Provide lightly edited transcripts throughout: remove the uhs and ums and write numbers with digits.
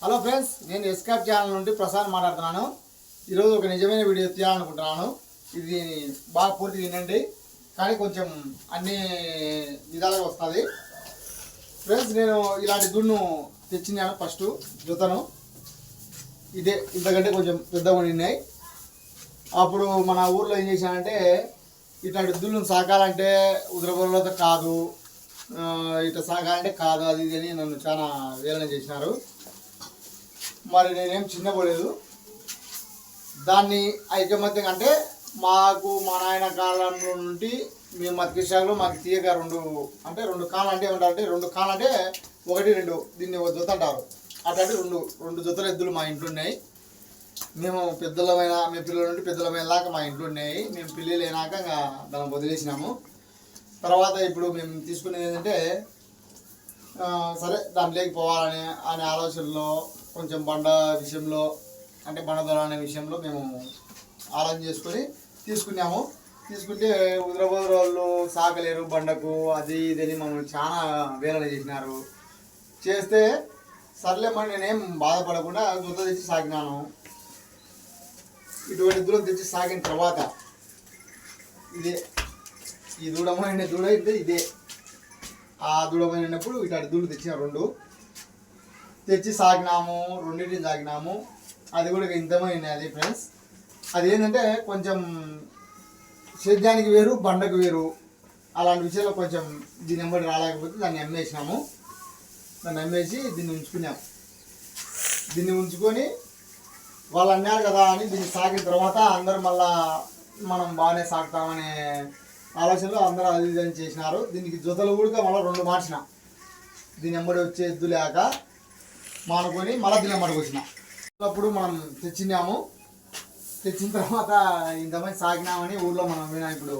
Hello friends, నేను ఎస్కాప్ channel నుండి ప్రసాద్ మాట్లాడుతున్నాను. ఈరోజు ఒక నిజమైన వీడియో తీయాలనుకుంటున్నాను. ఇది బాగా పూర్తి వినండి, కానీ కొంచెం అన్ని విధాలుగా వస్తుంది. ఫ్రెండ్స్, నేను ఇలాంటి దున్ను తెచ్చినాను. ఫస్ట్ జుతను ఇదే ఇంతకంటే కొంచెం పెద్దగా ఉన్నాయి. అప్పుడు మన ఊర్లో ఏం చేశానంటే, ఇట్లాంటి దున్నును సాకాలంటే ఉదరబోలతో కాదు, ఇట్లా సాగాలంటే కాదు, అది ఇది అని నన్ను చాలా వేలన చేసినారు. మరి నేనేం చిన్నపోలేదు. దాన్ని ఐకమత్యం అంటే మాకు మా నాయన కాలంలో నుండి మేము మతికిషాలు మాకు తీయగా రెండు కాళ్ళు అంటే ఏమంటారంటే, రెండు కాళ్ళు అంటే ఒకటి రెండు, దీన్ని ఒక జొత అంటారు. అట్లాంటి రెండు జొతల ఎద్దులు మా ఇంట్లో ఉన్నాయి. మేము పిల్లల నుండి పెద్దలమైన దాకా మా ఇంట్లో ఉన్నాయి. మేము పిల్లలు అయినాక ఇంకా దాన్ని వదిలేసినాము. తర్వాత ఇప్పుడు మేము తీసుకునేది ఏంటంటే, సరే దాంట్లోకి పోవాలని అనే ఆలోచనలో కొంచెం బండ విషయంలో అంటే బండ దొర అనే విషయంలో మేము ఆలోచన చేసుకొని తీసుకుంటే ఉదరబోదర వాళ్ళు సాకలేరు బండకు, అది ఇదని మమ్మల్ని చాలా వేలన చేసినారు. చేస్తే సర్లేమని నేనేం బాధపడకుండా దూడ తెచ్చి సాగినాను. ఇటువంటి దూరం తెచ్చి సాగిన తర్వాత ఇదే ఈ దూడమైన దూడ అయితే ఇదే. ఆ దూడమైనప్పుడు ఇట్లాంటి దూడలు తెచ్చిన రెండు తెచ్చి సాగినాము. రెండింటిని సాగినాము. అది కూడా ఇంతమైంది. అది ఫ్రెండ్స్, అది ఏంటంటే కొంచెం సేద్యానికి వేరు, బండకు వేరు. అలాంటి విషయంలో కొంచెం దీని వెంబడి రాలేకపోతే దాన్ని అమ్మేసినాము. దాన్ని అమ్మేసి దీన్ని ఉంచుకున్నాము. దీన్ని ఉంచుకొని వాళ్ళు అన్నారు కదా అని దీన్ని సాగిన తర్వాత అందరూ మళ్ళా మనం బాగానే సాగుతామనే ఆలోచనలో అందరూ అది ఇది అని చేసినారు. దీనికి జొతలు కూడా మళ్ళీ రెండు మార్చిన. దీని వెంబడి వచ్చే ఎద్దు లేక మానుకొని మళ్ళీ దీని వెంబడికి వచ్చిన. అప్పుడు మనం తెచ్చిన తర్వాత ఇంతమంది సాగినామని ఊళ్ళో మనం వినా. ఇప్పుడు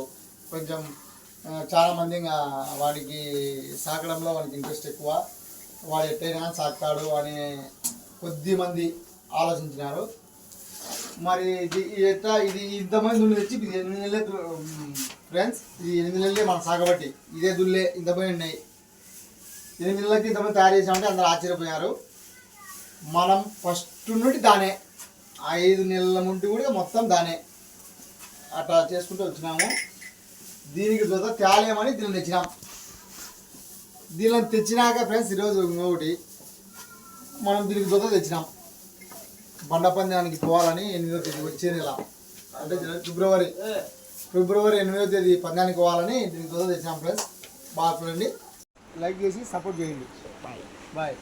కొంచెం చాలామంది ఇంకా వాడికి సాకడంలో వాడికి ఇంట్రెస్ట్ ఎక్కువ, వాడు ఎట్టయినా సాగుతాడు అని కొద్దిమంది ఆలోచించినారు. మరి ఇది ఇంతమంది దుళ్ళు తెచ్చి ఇది 8 నెలలే ఫ్రెండ్స్. ఇది 8 నెలలే మనం సాగబట్టి ఇదే దుళ్ళే ఇంతమంది ఉన్నాయి. 8 నెలలకి ఇంతమంది తయారు చేసామంటే అందరూ ఆశ్చర్యపోయారు. మనం ఫస్ట్ నుండి దానే, 5 నెలల నుండి కూడా మొత్తం దానే అట్లా చేసుకుంటూ వచ్చినాము. దీనికి జొత తేలేమని దీన్ని తెచ్చినాం. దీనిని తెచ్చినాక ఫ్రెండ్స్, ఈరోజు ఇంకొకటి మనం దీనికి జొత తెచ్చినాం. బండ పందానికి పోవాలని 8వ తేదీ వచ్చే నెల అంటే ఫిబ్రవరి 8వ తేదీ పందానికి పోవాలని దీనికి జొత తెచ్చినాం ఫ్రెండ్స్. బాగా చూడండి, లైక్ చేసి సపోర్ట్ చేయండి. బాయ్.